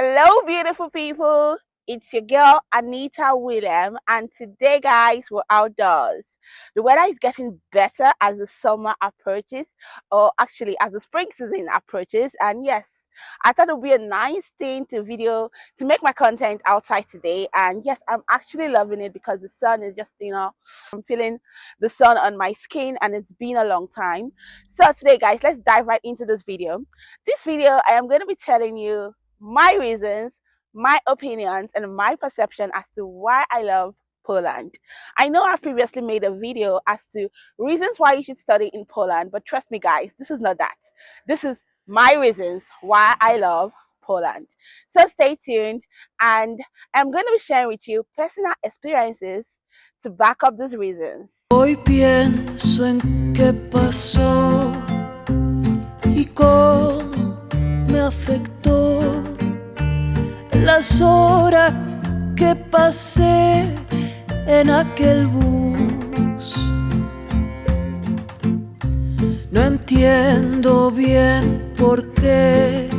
Hello, beautiful people. It's your girl Anita William, and today, guys, we're outdoors. The weather is getting better as the summer approaches, or actually, as the spring season approaches. And yes, I thought it would be a nice thing to make my content outside today. And yes, I'm actually loving it because the sun is just, I'm feeling the sun on my skin, and it's been a long time. So today, guys, let's dive right into this video. This video, I am going to be telling you my reasons, my opinions, and my perception as to why I love Poland. I know I've previously made a video as to reasons why you should study in Poland, but trust me, guys, this is not that. This is my reasons why I love Poland. So stay tuned, and I'm going to be sharing with you personal experiences to back up these reasons. Hoy pienso en qué pasó y cómo me afectó las horas que pasé en aquel bus. No entiendo bien por qué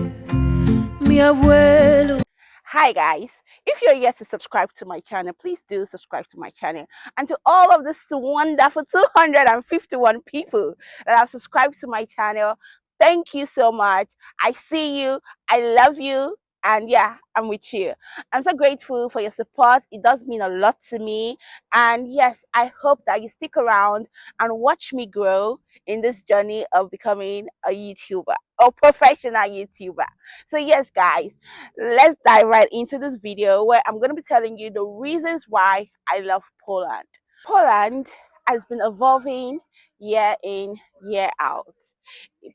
mi abuelo. Hi guys, if you're yet to subscribe to my channel, please do subscribe to my channel. And to all of this wonderful 251 people that have subscribed to my channel, thank you so much. I see you, I love you, and yeah, I'm with you. I'm so grateful for your support. It does mean a lot to me. And yes, I hope that you stick around and watch me grow in this journey of becoming a YouTuber or professional YouTuber. So yes, guys, let's dive right into this video where I'm going to be telling you the reasons why I love Poland. Poland has been evolving year in, year out.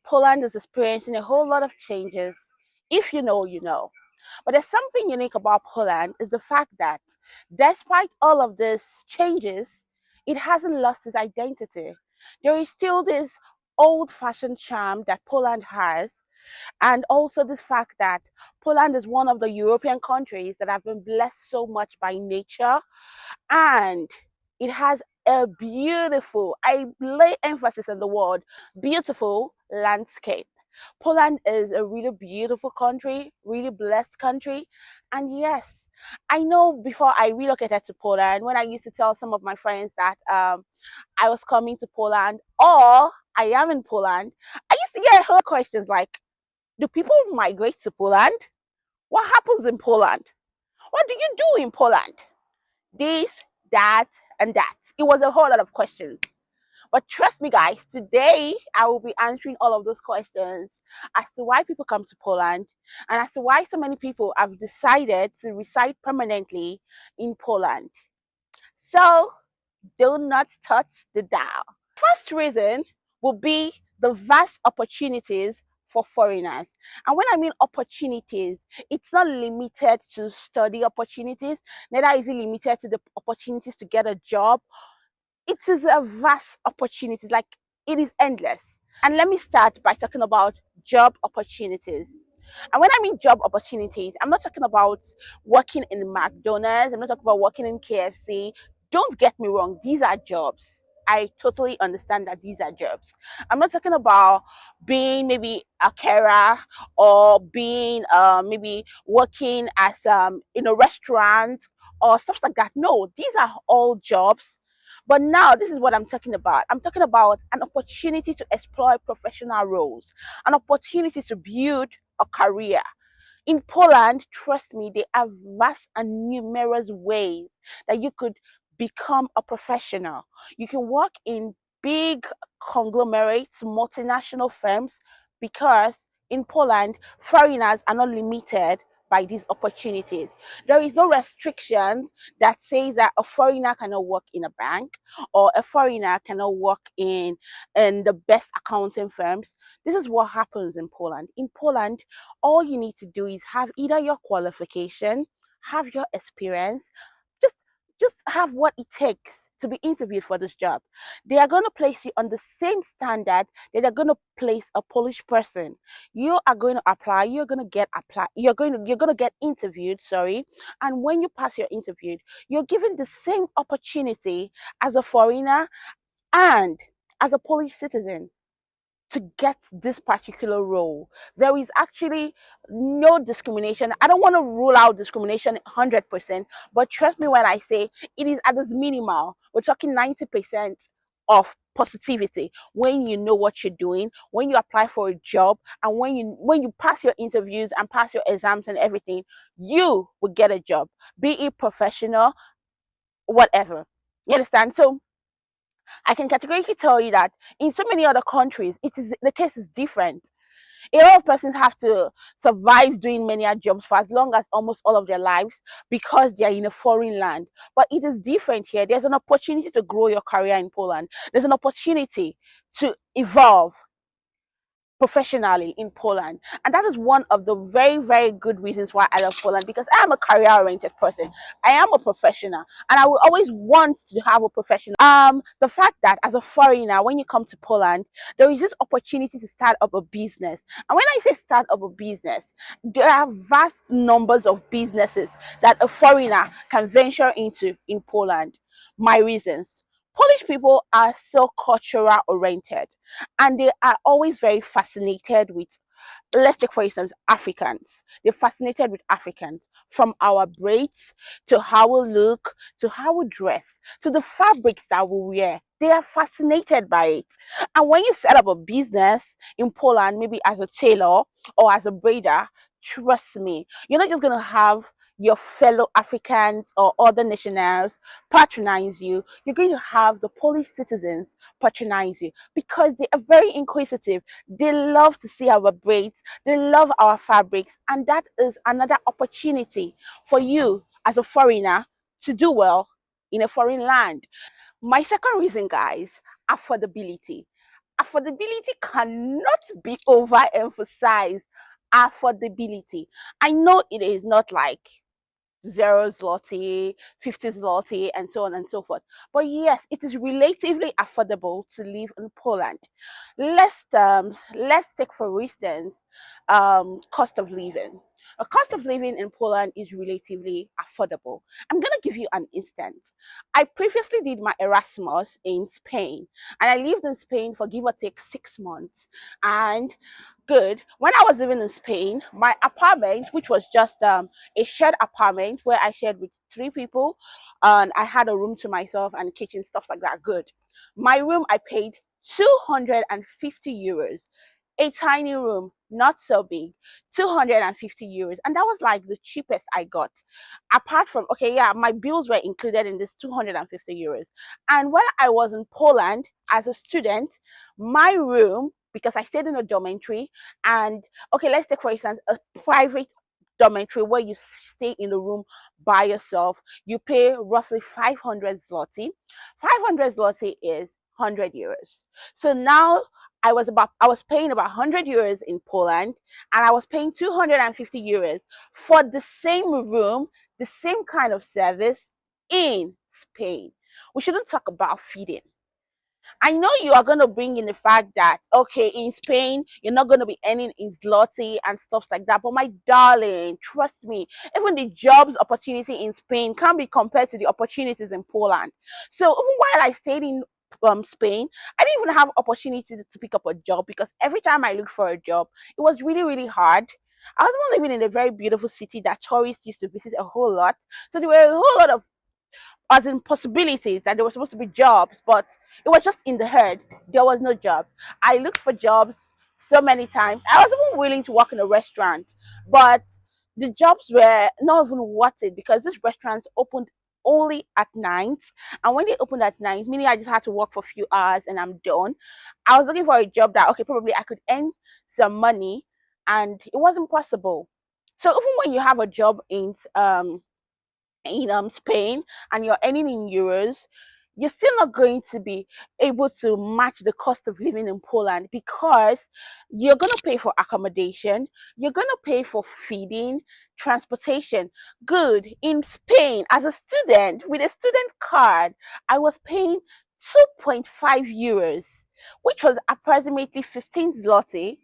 Poland is experiencing a whole lot of changes. If you know, you know. But there's something unique about Poland is the fact that despite all of these changes, it hasn't lost its identity. There is still this old-fashioned charm that Poland has, and also this fact that Poland is one of the European countries that have been blessed so much by nature, and it has a beautiful, I lay emphasis on the word beautiful, landscape. Poland is a really beautiful country, really blessed country. And yes, I know before I relocated to Poland, when I used to tell some of my friends that I was coming to Poland or I am in Poland, I used to get questions like, do people migrate to Poland? What happens in Poland? What do you do in Poland? This, that, and that. It was a whole lot of questions. But trust me, guys, today I will be answering all of those questions as to why people come to Poland and as to why so many people have decided to reside permanently in Poland. So do not touch the dial. First reason will be the vast opportunities for foreigners. And when I mean opportunities, it's not limited to study opportunities, neither is it limited to the opportunities to get a job. It is a vast opportunity, like it is endless. And let me start by talking about job opportunities. And when I mean job opportunities, I'm not talking about working in McDonald's, I'm not talking about working in KFC. Don't get me wrong, these are jobs. I totally understand that these are jobs. I'm not talking about being maybe a carer or being maybe working as in a restaurant or stuff like that. No, these are all jobs. But now this is what I'm talking about. I'm talking about an opportunity to explore professional roles, an opportunity to build a career. In Poland, trust me, they have vast and numerous ways that you could become a professional. You can work in big conglomerates, multinational firms, because in Poland, foreigners are not limited by these opportunities. There is no restriction that says that a foreigner cannot work in a bank or a foreigner cannot work in the best accounting firms. This is what happens in Poland. In Poland, all you need to do is have either your qualification, have your experience, just just have what it takes to be interviewed for this job. They are going to place you on the same standard that they're going to place a Polish person. You are going to apply, you're going to get interviewed, sorry. And when you pass your interview, you're given the same opportunity as a foreigner and as a Polish citizen to get this particular role. There is actually no discrimination. I don't want to rule out discrimination 100%, but trust me when I say it is at its minimal. We're talking 90% of positivity when you know what you're doing, when you apply for a job, and when you pass your interviews and pass your exams and everything, you will get a job, be it professional, whatever. You understand? So I can categorically tell you that in so many other countries, it is the case is different. A lot of persons have to survive doing many jobs for as long as almost all of their lives because they are in a foreign land. But it is different here. There's an opportunity to grow your career in Poland. There's an opportunity to evolve professionally in Poland. And that is one of the very, very good reasons why I love Poland, because I am a career oriented person. I am a professional and I will always want to have a professional. The fact that as a foreigner, when you come to Poland, there is this opportunity to start up a business. And when I say start up a business, there are vast numbers of businesses that a foreigner can venture into in Poland. My reasons. Polish people are so cultural oriented and they are always very fascinated with, let's take for instance Africans. They're fascinated with Africans, from our braids to how we look to how we dress to the fabrics that we wear. They are fascinated by it. And when you set up a business in Poland, maybe as a tailor or as a braider, trust me, you're not just going to have your fellow Africans or other nationals patronize you. You're going to have the Polish citizens patronize you because they are very inquisitive. They love to see our braids, they love our fabrics, and that is another opportunity for you as a foreigner to do well in a foreign land. My second reason, guys, affordability. Affordability cannot be overemphasized. Affordability. I know it is not like 0 zloty, 50 zloty, and so on and so forth. But yes, it is relatively affordable to live in Poland. Let's take for instance cost of living. A cost of living in Poland is relatively affordable. I'm gonna give you an instance. I previously did my Erasmus in Spain, and I lived in Spain for give or take 6 months. And good, when I was living in Spain, my apartment, which was just a shared apartment where I shared with 3 people, and I had a room to myself and kitchen, stuff like that. Good. My room I paid 250 euros. A tiny room, not so big, 250 euros. And that was like the cheapest I got. Apart from, okay, yeah, my bills were included in this 250 euros. And when I was in Poland as a student, my room, because I stayed in a dormitory, and okay, let's take for instance a private dormitory where you stay in the room by yourself, you pay roughly 500 zloty. 500 zloty is 100 euros. So now I was paying about 100 euros in Poland, and I was paying 250 euros for the same room, the same kind of service in Spain. We shouldn't talk about feeding. I know you are going to bring in the fact that, okay, in Spain, you're not going to be earning in zloty and stuff like that. But my darling, trust me, even the jobs opportunity in Spain can't be compared to the opportunities in Poland. So even while I stayed in Spain, I didn't even have opportunity to pick up a job because every time I looked for a job, it was really, really hard. I was even living in a very beautiful city that tourists used to visit a whole lot. So there were a whole lot of, as in, possibilities that there were supposed to be jobs, but it was just in the herd. There was no job. I looked for jobs so many times. I was even willing to work in a restaurant, but the jobs were not even worth it because these restaurants opened only at night. And when they opened at night, meaning I just had to work for a few hours and I'm done. I was looking for a job that, okay, probably I could earn some money, and it wasn't possible. So even when you have a job in Spain and you're earning in euros, you're still not going to be able to match the cost of living in Poland because you're going to pay for accommodation, you're going to pay for feeding, transportation. Good. In Spain, as a student with a student card, I was paying 2.5 euros, which was approximately 15 zloty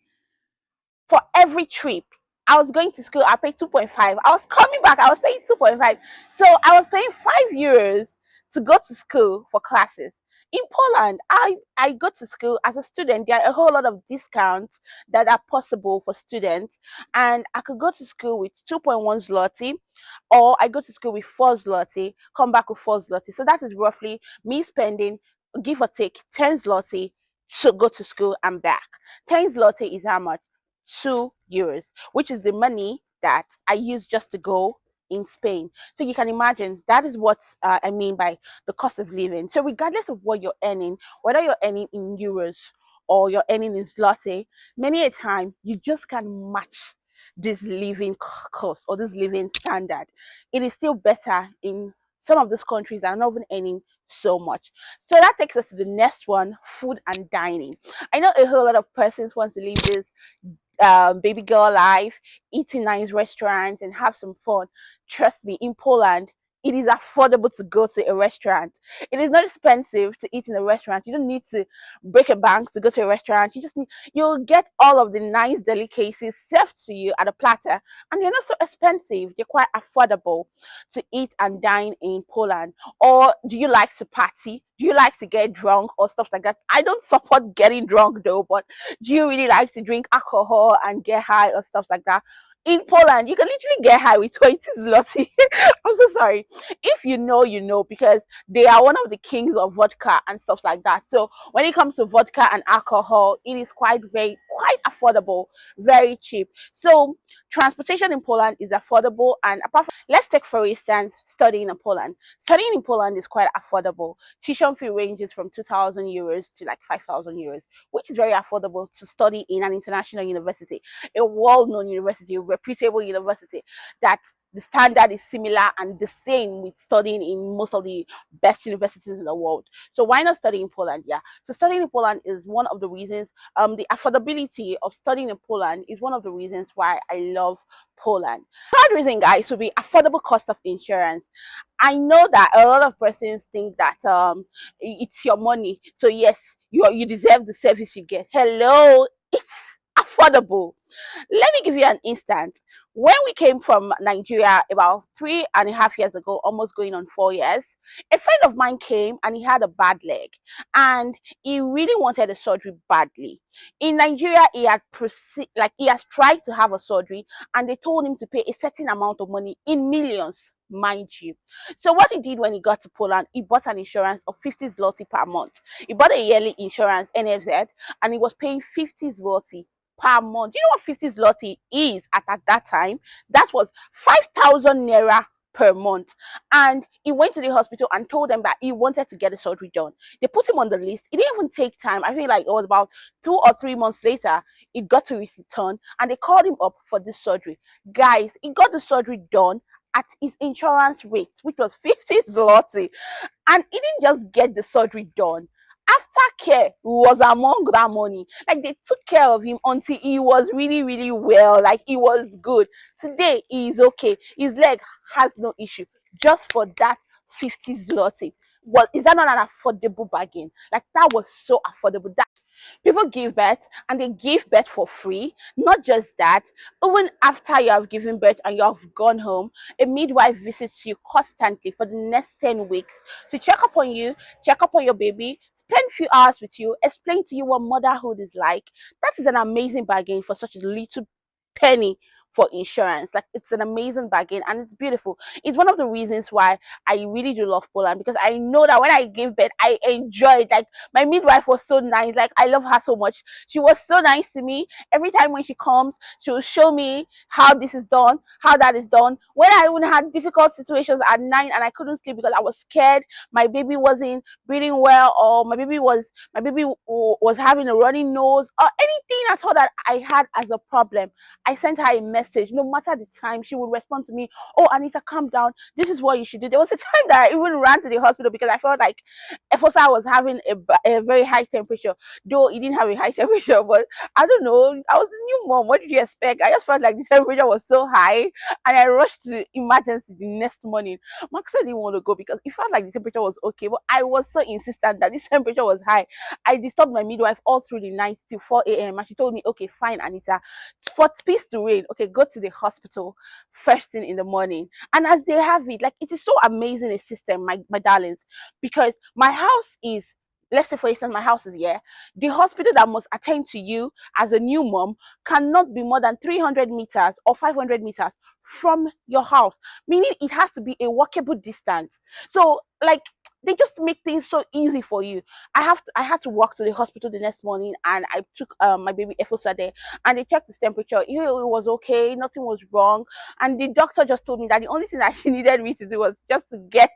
for every trip. I was going to school, I paid 2.5. I was coming back, I was paying 2.5. So I was paying 5 euros to go to school for classes. In Poland, I go to school as a student. There are a whole lot of discounts that are possible for students, and I could go to school with 2.1 zloty, or I go to school with 4 zloty, come back with 4 zloty. So that is roughly me spending, give or take, 10 zloty to go to school and back. 10 zloty is how much? 2 euros, which is the money that I use just to go in Spain. So you can imagine that is what I mean by the cost of living. So regardless of what you're earning, whether you're earning in euros or you're earning in zloty, many a time you just can match this living cost or this living standard. It is still better in some of those countries that are not even earning so much. So that takes us to the next one: food and dining. I know a whole lot of persons want to live this baby girl life, eat in nice restaurants and have some fun. Trust me, in Poland, it is affordable to go to a restaurant. It is not expensive to eat in a restaurant. You don't need to break a bank to go to a restaurant. You'll get all of the nice delicacies served to you at a platter, and they're not so expensive. They're quite affordable to eat and dine in Poland. Or do you like to party? Do you like to get drunk or stuff like that? I don't support getting drunk though, but do you really like to drink alcohol and get high or stuff like that? In Poland, you can literally get high with 20 zloty. I'm so sorry. If you know, you know, because they are one of the kings of vodka and stuff like that. So when it comes to vodka and alcohol, it is quite affordable, very cheap. So transportation in Poland is affordable, and apart from, let's take for instance studying in Poland. Studying in Poland is quite affordable. Tuition fee ranges from 2,000 euros to like 5,000 euros, which is very affordable to study in an international university, a well-known university, a reputable university that the standard is similar and the same with studying in most of the best universities in the world. So why not study in Poland? Yeah. So studying in Poland is one of the reasons. The affordability of studying in Poland is one of the reasons why I love Poland. Third reason, guys, would be affordable cost of insurance. I know that a lot of persons think that it's your money, so yes, you deserve the service you get. Hello, it's affordable. Let me give you an instance. When we came from Nigeria about 3.5 years ago, almost going on 4 years, a friend of mine came and he had a bad leg and he really wanted a surgery badly. In Nigeria, he has tried to have a surgery and they told him to pay a certain amount of money in millions, mind you. So what he did when he got to Poland, he bought an insurance of 50 zloty per month. He bought a yearly insurance, NFZ, and he was paying 50 zloty per month. Do you know what 50 zloty is at that time? That was 5,000 naira per month. And he went to the hospital and told them that he wanted to get the surgery done. They put him on the list. It didn't even take time. I feel like it was about 2 or 3 months later, it got to his turn and they called him up for this surgery. Guys, he got the surgery done at his insurance rate, which was 50 zloty. And he didn't just get the surgery done. Aftercare was among that money. Like they took care of him until he was really, really well. Like he was good. Today he is okay. His leg has no issue. Just for that 50 zloty. Well, is that not an affordable bargain? Like that was so affordable. That people give birth and they give birth for free. Not just that, even after you have given birth and you have gone home, a midwife visits you constantly for the next 10 weeks to check up on you, check up on your baby, spend a few hours with you, explain to you what motherhood is like. That is an amazing bargain for such a little penny for insurance. Like it's an amazing bargain and it's beautiful. It's one of the reasons why I really do love Poland, because I know that when I gave birth I enjoyed. Like my midwife was so nice. Like I love her so much. She was so nice to me. Every time when she comes, she will show me how this is done, how that is done. When I even had difficult situations at night and I couldn't sleep because I was scared my baby wasn't breathing well, or my baby was having a running nose, or anything at all that I had as a problem, I sent her a message. No matter the time, she would respond to me. Oh, Anita, calm down. This is what you should do. There was a time that I even ran to the hospital because I felt like Efosa was having a very high temperature. Though he didn't have a high temperature, but I don't know. I was a new mom. What did you expect? I just felt like the temperature was so high, and I rushed to emergency the next morning. Max didn't want to go because it felt like the temperature was okay, but I was so insistent that this temperature was high. I disturbed my midwife all through the night till 4 a.m. and she told me, okay, fine, Anita, for peace to reign, okay, go to the hospital first thing in the morning. And as they have it, like it is so amazing a system, my darlings, because my house is let's say for instance my house is here, the hospital that must attend to you as a new mom cannot be more than 300 meters or 500 meters from your house, meaning it has to be a walkable distance. So like they just make things so easy for you. I had to walk to the hospital the next morning, and I took my baby Efosa there, and they checked his temperature. You know, it was okay, nothing was wrong, and the doctor just told me that the only thing that she needed me to do was just to get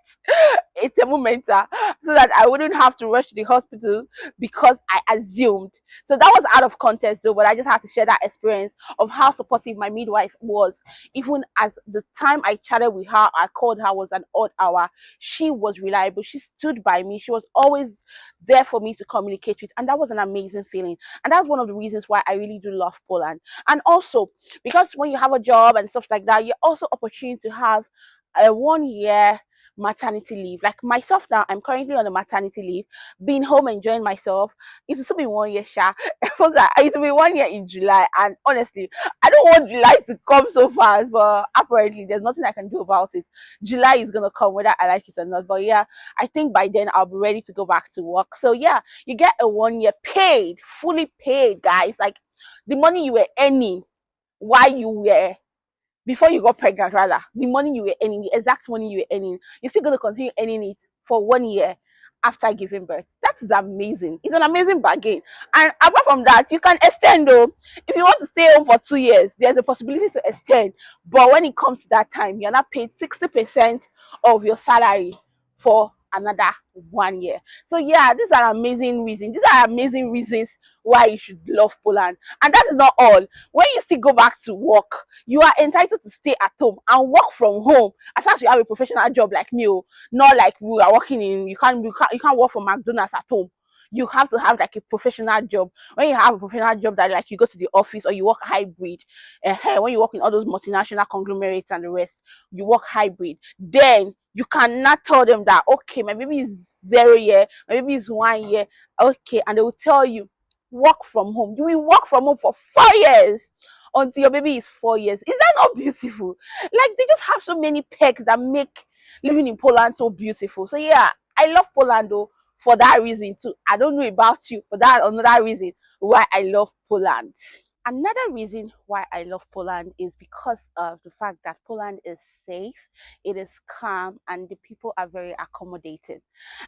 a thermometer so that I wouldn't have to rush to the hospital because I assumed. So that was out of context though, but I just had to share that experience of how supportive my midwife was. Even as the time I chatted with her, I called her was an odd hour. She was reliable. She stood by me. She was always there for me to communicate with. And that was an amazing feeling. And that's one of the reasons why I really do love Poland. And also because when you have a job and stuff like that, you're also opportunity to have a 1 year maternity leave. Like myself now, I'm currently on a maternity leave, being home enjoying myself. It will still be 1 year, Sha. It will be 1 year in July, and honestly, I don't want July to come so fast, but apparently there's nothing I can do about it. July is gonna come whether I like it or not. But yeah, I think by then I'll be ready to go back to work. So yeah, you get a 1 year paid, fully paid, guys. Like the money you were earning while you were before you got pregnant, rather, the money you were earning, the exact money you were earning, you're still going to continue earning it for 1 year after giving birth. That is amazing. It's an amazing bargain. And apart from that, you can extend though. If you want to stay home for 2 years, there's a possibility to extend. But when it comes to that time, you're not paid 60% of your salary for another 1 year. So yeah, these are amazing reasons. These are amazing reasons why you should love Poland. And that is not all. When you still go back to work, you are entitled to stay at home and work from home as far as you have a professional job like me. Not like we are working in, you can't work for McDonald's at home. You have to have like a professional job. When you have a professional job that like you go to the office or you work hybrid, when you work in all those multinational conglomerates and the rest, you work hybrid, then you cannot tell them that okay, my baby is 0 year, my baby is 1 year, okay, and they will tell you work from home. You will work from home for 4 years until your baby is 4 years. Is that not beautiful? Like they just have so many perks that make living in Poland so beautiful. So yeah, I love Poland though for that reason too. I don't know about you, but that's another reason why I love Poland. Another reason why I love Poland is because of the fact that Poland is safe, it is calm, and the people are very accommodating.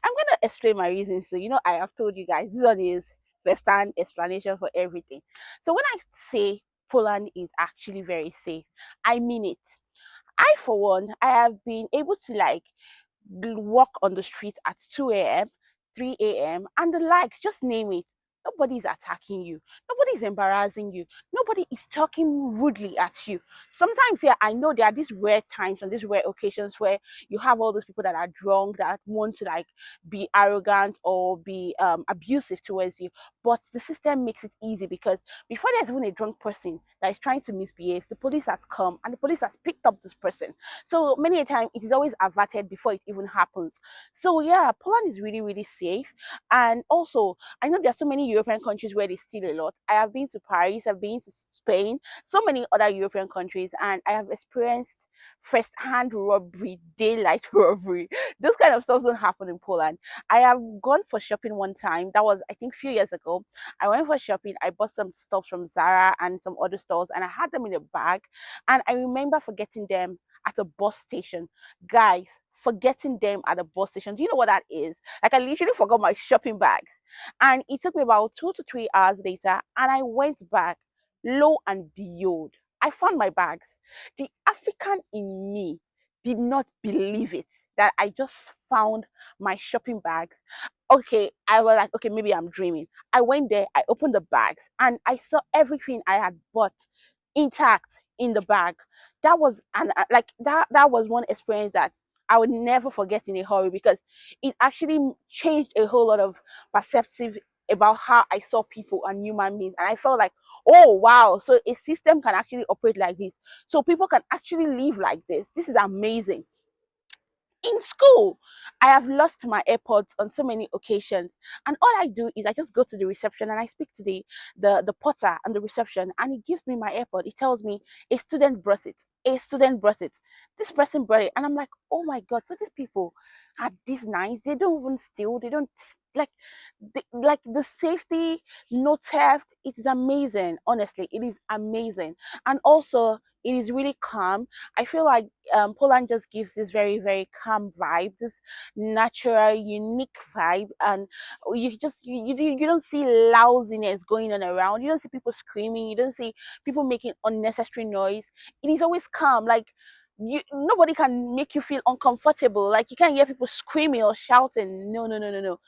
I'm going to explain my reasons. So, I have told you guys this one is first-hand explanation for everything. So, when I say Poland is actually very safe, I mean it. I, for one, I have been able to like walk on the street at 2 a.m., 3 a.m., and the likes, just name it. Nobody is attacking you. Nobody is embarrassing you. Nobody is talking rudely at you. Sometimes, yeah, I know there are these rare times and these rare occasions where you have all those people that are drunk that want to like be arrogant or be abusive towards you. But the system makes it easy because before there's even a drunk person that is trying to misbehave, the police has come and the police has picked up this person. So many a time it is always averted before it even happens. So yeah, Poland is really, really safe. And also, I know there are so many European countries where they steal a lot. I have been to Paris, I've been to Spain, so many other European countries, and I have experienced first-hand robbery, daylight robbery. Those kind of stuff don't happen in Poland. I have gone for shopping one time. That was, I think, a few years ago. I went for shopping. I bought some stuff from Zara and some other stores, and I had them in a bag. And I remember forgetting them at a bus station. Guys, forgetting them at a bus station. Do you know what that is? Like I literally forgot my shopping bags. And it took me about 2 to 3 hours later, and I went back. Lo and behold, I found my bags. The African in me did not believe it that I just found my shopping bags. Okay, I was like, okay, maybe I'm dreaming. I went there, I opened the bags, and I saw everything I had bought intact in the bag. That was like that was one experience that I would never forget in a hurry because it actually changed a whole lot of perceptive about how I saw people and human beings. And I felt like, oh wow, so a system can actually operate like this. So people can actually live like this. This is amazing. In school, I have lost my AirPods on so many occasions, and all I do is I just go to the reception and I speak to the porter and the reception, and he gives me my AirPod. It tells me a student brought it. A student brought it. This person brought it, and I'm like, oh my god! So these people are this nice. They don't even steal. They don't Like the safety, no theft, it is amazing. Honestly, it is amazing. And also it is really calm. I feel like Poland just gives this very, very calm vibe, this natural, unique vibe. And you don't see lousiness going on around. You don't see people screaming. You don't see people making unnecessary noise. It is always calm. Like, nobody can make you feel uncomfortable. Like, you can't hear people screaming or shouting. No, no, no, no, no.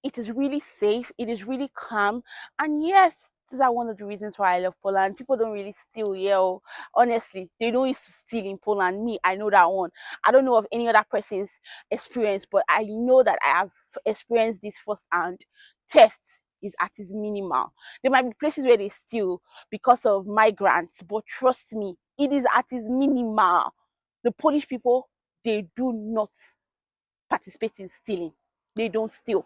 It is really safe, it is really calm. And yes, these are one of the reasons why I love Poland. People don't really steal here. Oh. Honestly, they don't used to steal in Poland. Me, I know that one. I don't know of any other person's experience, but I know that I have experienced this firsthand. Theft is at its minimal. There might be places where they steal because of migrants, but trust me, it is at its minimal. The Polish people, they do not participate in stealing. They don't steal.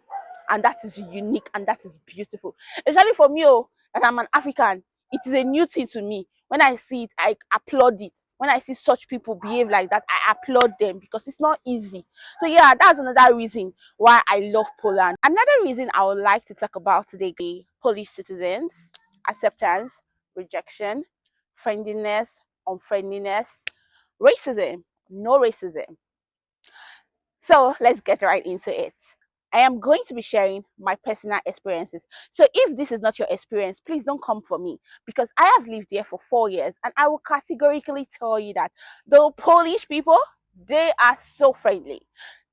And that is unique and that is beautiful. Especially for me, oh, that I'm an African, it is a new thing to me. When I see it, I applaud it. When I see such people behave like that, I applaud them because it's not easy. So yeah, that's another reason why I love Poland. Another reason I would like to talk about today, Polish citizens, acceptance, rejection, friendliness, unfriendliness, racism, no racism. So let's get right into it. I am going to be sharing my personal experiences. So if this is not your experience, please don't come for me because I have lived here for 4 years and I will categorically tell you that the Polish people, they are so friendly.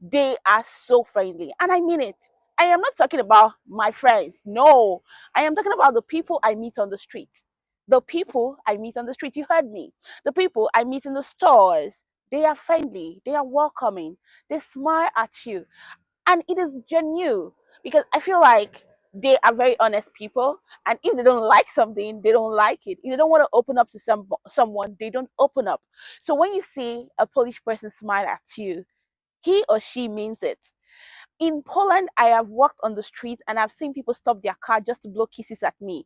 They are so friendly. And I mean it. I am not talking about my friends. No, I am talking about the people I meet on the street. The people I meet on the street, you heard me. The people I meet in the stores, they are friendly, they are welcoming, they smile at you, and it is genuine because I feel like they are very honest people. And if they don't like something, they don't like it. If they don't want to open up to someone, they don't open up. So when you see a Polish person smile at you, he or she means it. In Poland, I have walked on the street and I've seen people stop their car just to blow kisses at me,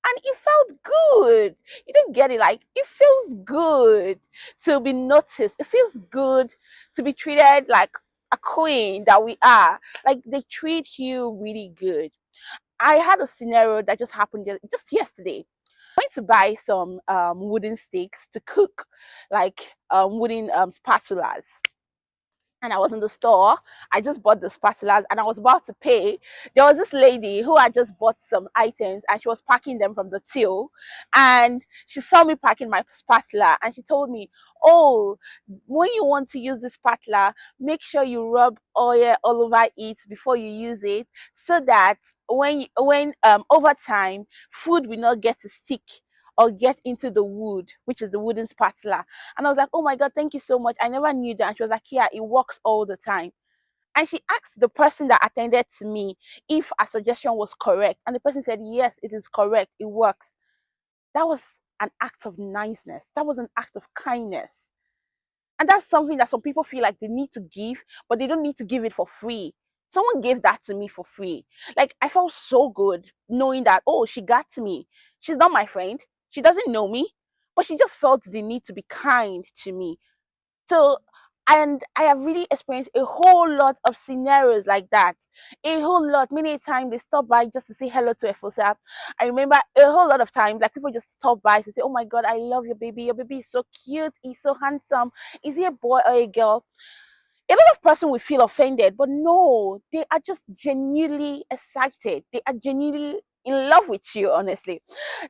and it felt good. You don't get it. Like, it feels good to be noticed. It feels good to be treated like a queen that we are. Like, they treat you really good. I had a scenario that just happened just yesterday. I went to buy some wooden sticks to cook, like wooden spatulas, and I was in the store. I just bought the spatulas and I was about to pay. There was this lady who had just bought some items and she was packing them from the till. And she saw me packing my spatula and she told me, "Oh, when you want to use this spatula, make sure you rub oil all over it before you use it so that when over time, food will not get to stick or get into the wood, which is the wooden spatula." And I was like, "Oh my God, thank you so much. I never knew that." And she was like, "Yeah, it works all the time." And she asked the person that attended to me if a suggestion was correct. And the person said, "Yes, it is correct. It works." That was an act of niceness. That was an act of kindness. And that's something that some people feel like they need to give, but they don't need to give it for free. Someone gave that to me for free. Like, I felt so good knowing that, oh, she got to me. She's not my friend. She doesn't know me, but she just felt the need to be kind to me. So, and I have really experienced a whole lot of scenarios like that. A whole lot. Many a time they stop by just to say hello to a FOSAP. I remember a whole lot of times, like, people just stop by to say, "Oh my God, I love your baby. Your baby is so cute. He's so handsome. Is he a boy or a girl?" A lot of person will feel offended, but no, they are just genuinely excited. They are genuinely in love with you, honestly.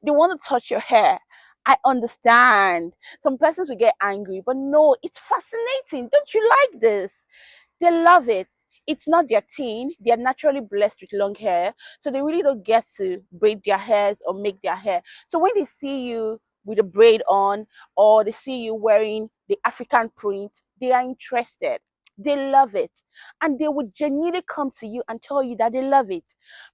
They want to touch your hair. I understand. Some persons will get angry, but no, it's fascinating. Don't you like this? They love it. It's not their thing. They are naturally blessed with long hair, so they really don't get to braid their hairs or make their hair. So when they see you with a braid on, or they see you wearing the African print, they are interested. They love it. And they would genuinely come to you and tell you that they love it.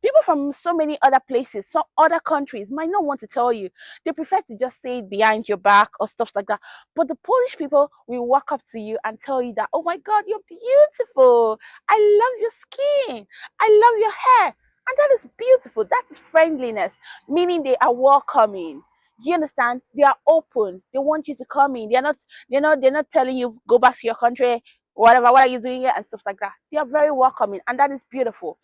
People from so many other places, some other countries might not want to tell you. They prefer to just say it behind your back or stuff like that. But the Polish people will walk up to you and tell you that, "Oh my God, you're beautiful. I love your skin. I love your hair." And that is beautiful. That is friendliness, meaning they are welcoming. Do you understand? They are open. They want you to come in. They're not telling you go back to your country, whatever, what are you doing here, and stuff like that. They are very welcoming, and that is beautiful.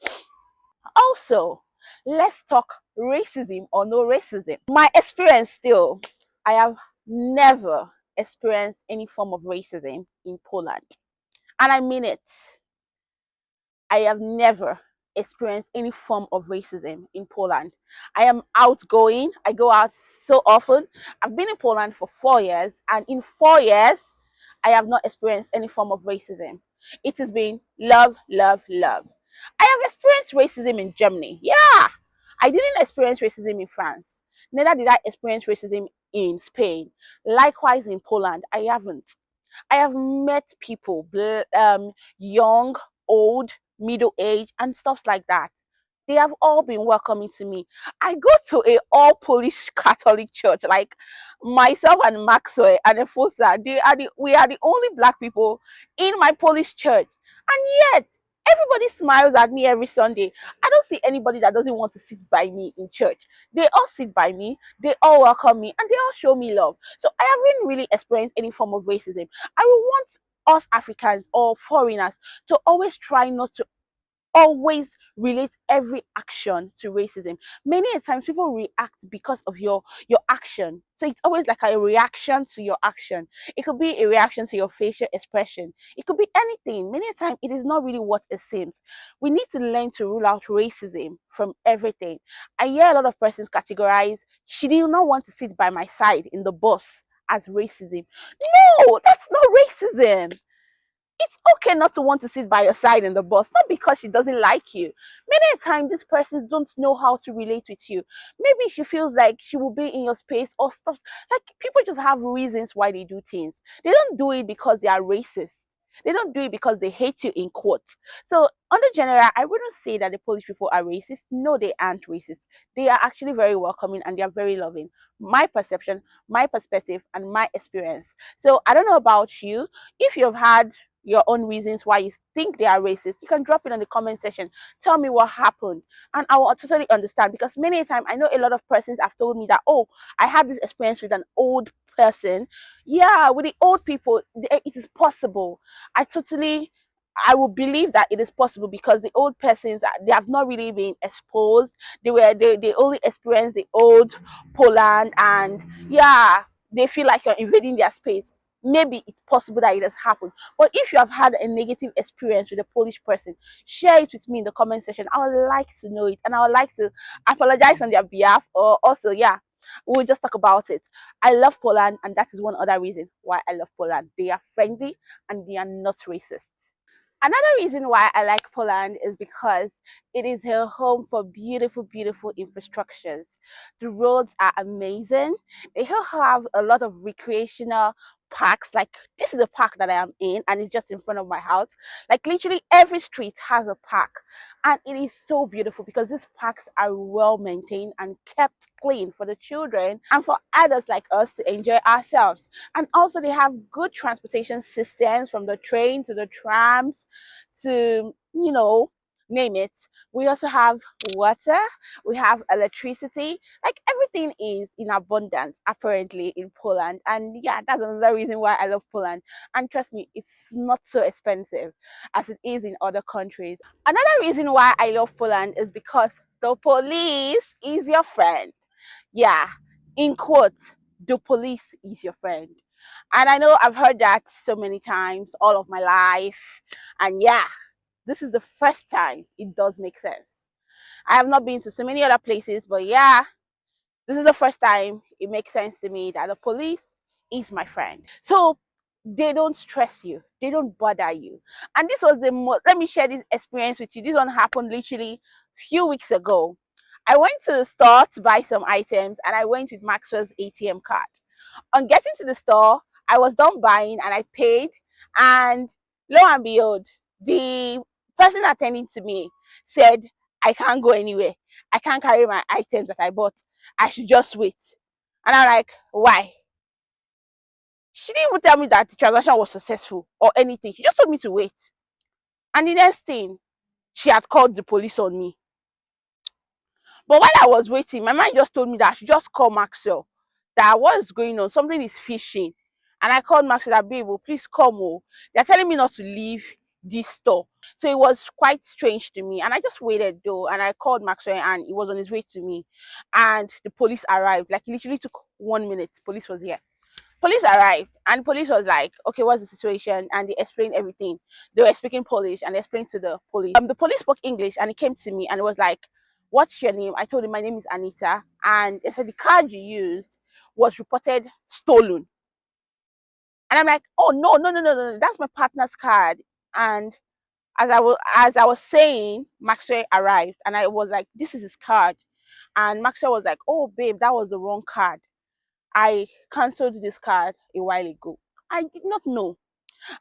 Also, let's talk racism or no racism. My experience still, I have never experienced any form of racism in Poland. And I mean it. I have never experienced any form of racism in Poland. I am outgoing. I go out so often. I've been in Poland for 4 years, and in 4 years, I have not experienced any form of racism. It has been love, love, love. I have experienced racism in Germany. Yeah. I didn't experience racism in France. Neither did I experience racism in Spain. Likewise in Poland, I haven't. I have met people, young, old, middle age, and stuff like that. They have all been welcoming to me. I go to a all Polish Catholic church, like myself and Maxwell and Efosa. We are the only black people in my Polish church, and yet everybody smiles at me every Sunday. I don't see anybody that doesn't want to sit by me in church. They all sit by me, they all welcome me, and they all show me love. So I haven't really experienced any form of racism. I will want us Africans or foreigners to always try not to always relate every action to racism. Many a times people react because of your action. So it's always like a reaction to your action. It could be a reaction to your facial expression. It could be anything. Many a time it is not really what it seems. We need to learn to rule out racism from everything. I hear a lot of persons categorize, she did not want to sit by my side in the bus as racism. No, that's not racism. It's okay not to want to sit by your side in the bus, not because she doesn't like you. Many a time, these persons don't know how to relate with you. Maybe she feels like she will be in your space or stuff. Like, people just have reasons why they do things. They don't do it because they are racist. They don't do it because they hate you, in quotes. So, on the general, I wouldn't say that the Polish people are racist. No, they aren't racist. They are actually very welcoming and they are very loving. My perception, my perspective, and my experience. So, I don't know about you. If you've had your own reasons why you think they are racist, you can drop it in the comment section. Tell me what happened, and I will totally understand. Because many a time I know a lot of persons have told me that, oh, I had this experience with an old person. Yeah, with the old people, it is possible. I totally, I will believe that it is possible because the old persons, they have not really been exposed. They only experienced the old Poland, and yeah, they feel like you're invading their space. Maybe it's possible that it has happened. But if you have had a negative experience with a Polish person, share it with me in the comment section. I would like to know it, and I would like to apologize on their behalf, or also, yeah, we'll just talk about it. I love Poland, and that is one other reason why I love Poland. They are friendly and they are not racist. Another reason why I like Poland is because it is a home for beautiful, beautiful infrastructures. The roads are amazing. They have a lot of recreational parks. Like, this is a park that I am in, and it's just in front of my house. Like, literally every street has a park, and it is so beautiful because these parks are well maintained and kept clean for the children and for adults like us to enjoy ourselves. And also, they have good transportation systems, from the train to the trams to, name it. We also have water, we have electricity. Like, everything is in abundance apparently in Poland. And yeah, that's another reason why I love Poland. And trust me, it's not so expensive as it is in other countries. Another reason why I love Poland is because the police is your friend. Yeah, in quotes, the police is your friend. And I know I've heard that so many times all of my life. And yeah, this is the first time it does make sense. I have not been to so many other places, but yeah, this is the first time it makes sense to me that the police is my friend. So they don't stress you, they don't bother you. And this was the let me share this experience with you. This one happened literally few weeks ago. I went to the store to buy some items, and I went with Maxwell's ATM card. On getting to the store, I was done buying and I paid. And lo and behold, the person attending to me said, I can't go anywhere. I can't carry my items that I bought. I should just wait. And I'm like, why? She didn't even tell me that the transaction was successful or anything. She just told me to wait. And the next thing, she had called the police on me. But while I was waiting, my mind just told me that I should just call Maxwell. That what is going on? Something is fishing. And I called Maxwell that, babe, oh, please come. Oh. They're telling me not to leave this store. So it was quite strange to me. And I just waited though, and I called Maxwell and he was on his way to me. And the police arrived. Like, it literally took 1 minute. Police was here. Police arrived and police was like, okay, what's the situation? And they explained everything. They were speaking Polish and they explained to the police. The police spoke English and he came to me and it was like, what's your name? I told him my name is Anita. And they said the card you used was reported stolen. And I'm like, oh no, no, no, no, no, that's my partner's card. And as I was saying, Maxwell arrived and I was like, this is his card. And Maxwell was like, oh babe, that was the wrong card. I cancelled this card a while ago. I did not know.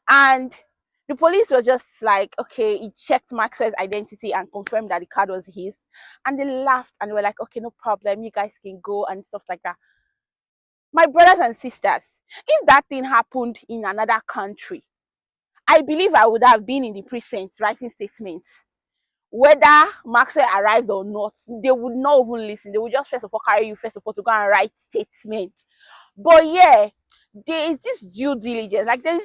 And the police were just like, okay, he checked Maxwell's identity and confirmed that the card was his. And they laughed and they were like, okay, no problem, you guys can go and stuff like that. My brothers and sisters, if that thing happened in another country, I believe I would have been in the precinct writing statements. Whether Maxwell arrived or not, they would not even listen. They would just first of all carry you first of all to go and write statements. But yeah, there is this due diligence. Like, they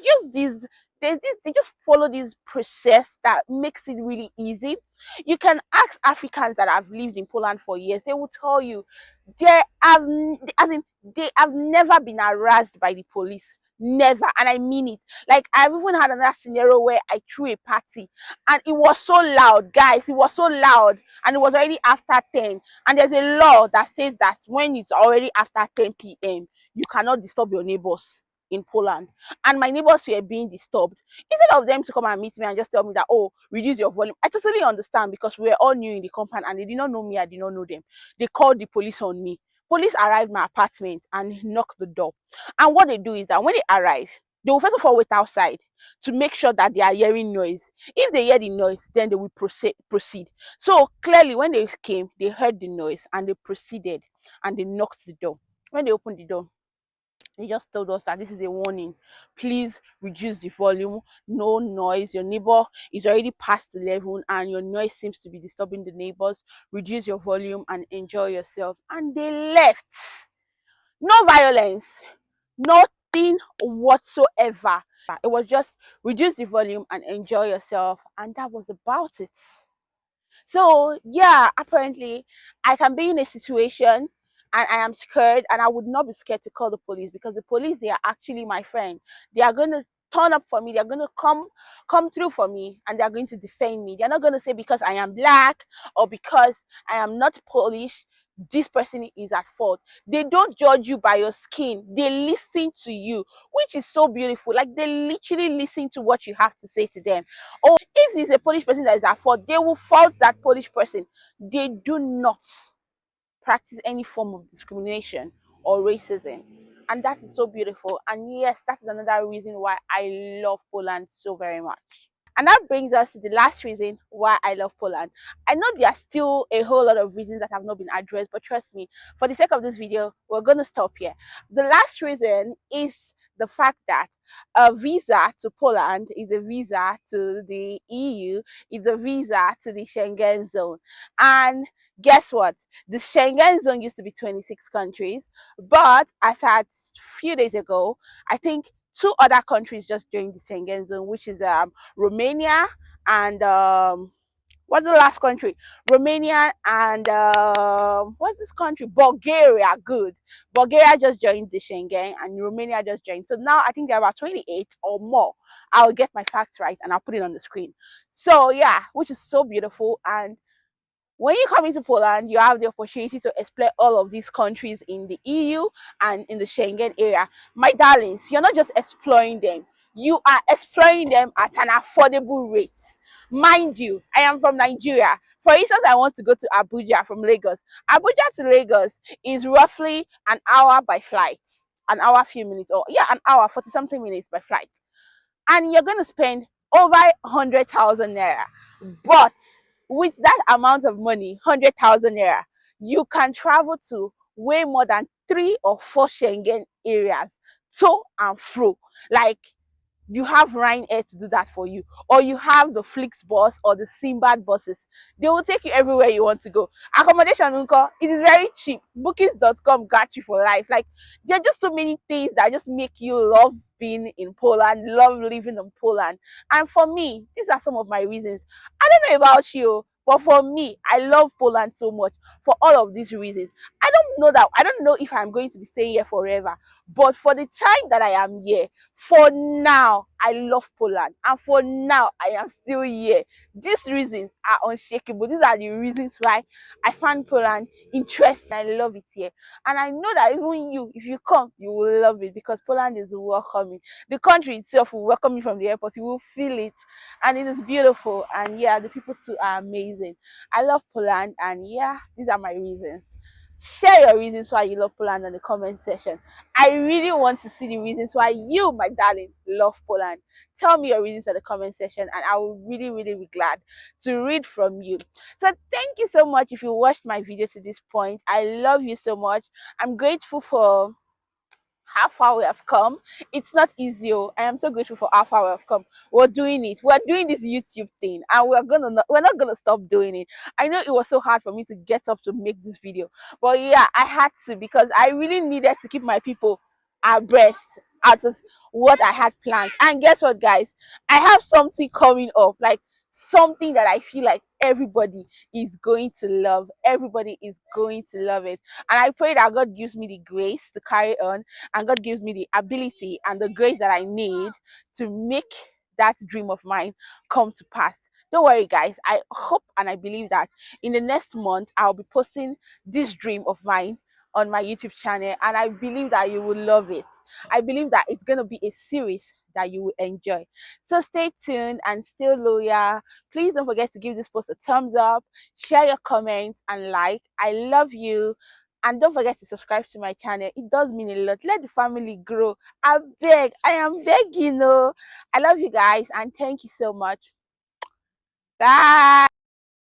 just follow this process that makes it really easy. You can ask Africans that have lived in Poland for years. They will tell you they have, as in, they have never been harassed by the police. Never. And I mean it. Like, I've even had another scenario where I threw a party and it was so loud, guys. It was so loud and it was already after 10. And there's a law that states that when it's already after 10 p.m., you cannot disturb your neighbors in Poland. And my neighbors were being disturbed. Instead of them to come and meet me and just tell me that, oh, reduce your volume, I totally understand because we were all new in the compound and they did not know me, I did not know them. They called the police on me. Police arrived at my apartment and knocked the door. And what they do is that when they arrive, they will first of all wait outside to make sure that they are hearing noise. If they hear the noise, then they will proceed. So clearly, when they came, they heard the noise and they proceeded and they knocked the door. When they opened the door, they just told us that this is a warning. Please reduce the volume. No noise. Your neighbor is already past 11 and your noise seems to be disturbing the neighbors. Reduce your volume and enjoy yourself. And they left. No violence. Nothing whatsoever. It was just reduce the volume and enjoy yourself. And that was about it. So yeah, apparently I can be in a situation and I am scared and I would not be scared to call the police because the police, they are actually my friend. They are going to turn up for me. They're going to come through for me and they're going to defend me. They're not going to say because I am black or because I am not Polish, this person is at fault. They don't judge you by your skin. They listen to you, which is so beautiful. Like, they literally listen to what you have to say to them. Oh, if it's a Polish person that is at fault, they will fault that Polish person. They do not practice any form of discrimination or racism. And that is so beautiful. And yes, that is another reason why I love Poland so very much. And that brings us to the last reason why I love Poland. I know there are still a whole lot of reasons that have not been addressed, but trust me, for the sake of this video, we're going to stop here. The last reason is the fact that a visa to Poland is a visa to the EU, is a visa to the Schengen Zone. And guess what? The Schengen Zone used to be 26 countries, but as at a few days ago, I think two other countries just joined the Schengen Zone, which is Romania and what's the last country? Romania and what's this country? Bulgaria. Good. Bulgaria just joined the Schengen and Romania just joined. So now I think there are about 28 or more. I'll get my facts right and I'll put it on the screen. So yeah, which is so beautiful. And when you come into Poland, you have the opportunity to explore all of these countries in the EU and in the Schengen area. My darlings, you're not just exploring them, you are exploring them at an affordable rate. Mind you, I am from Nigeria. For instance, I want to go to Abuja from Lagos. Abuja to Lagos is roughly an hour by flight, an hour, few minutes, or yeah, an hour, 40 something minutes by flight. And you're going to spend over 100,000 naira. But with that amount of money, 100,000 naira, you can travel to way more than 3 or 4 Schengen areas to and fro. Like, you have Ryanair to do that for you, or you have the Flixbus or the Simbad buses. They will take you everywhere you want to go. Accommodation, uncle, it is very cheap. Bookings.com got you for life. Like, there are just so many things that just make you love being in Poland, love living in Poland. And for me, these are some of my reasons. I don't know about you, but for me, I love Poland so much for all of these reasons. I don't know if I'm going to be staying here forever, but for the time that I am here, for now, I love Poland. And for now, I am still here. These reasons are unshakable. These are the reasons why I find Poland interesting. I love it here. And I know that even you, if you come, you will love it because Poland is welcoming. The country itself will welcome you from the airport. You will feel it. And it is beautiful. And yeah, the people too are amazing. I love Poland. And yeah, these are my reasons. Share your reasons why you love Poland in the comment section. I really want to see the reasons why you, my darling, love Poland. Tell me your reasons in the comment section, and I will really, really be glad to read from you. So thank you so much if you watched my video to this point. I love you so much. I'm grateful for how far we have come. It's not easy. Oh. I am so grateful for how far we have come. We're doing it. We're doing this YouTube thing, and we're not gonna stop doing it. I know it was so hard for me to get up to make this video, but yeah, I had to because I really needed to keep my people abreast at what I had planned. And guess what, guys? I have something coming up, like something that I feel like everybody is going to love. Everybody is going to love it. And I pray that God gives me the grace to carry on, and God gives me the ability and the grace that I need to make that dream of mine come to pass. Don't worry, guys. I hope and I believe that in the next month I'll be posting this dream of mine on my YouTube channel, and I believe that you will love it. I believe that it's going to be a series that you will enjoy. So stay tuned and stay loyal. Please don't forget to give this post a thumbs up, share your comments, and like. I love you. And don't forget to subscribe to my channel. It does mean a lot. Let the family grow. I beg. I am begging. I love you guys, and thank you so much. Bye.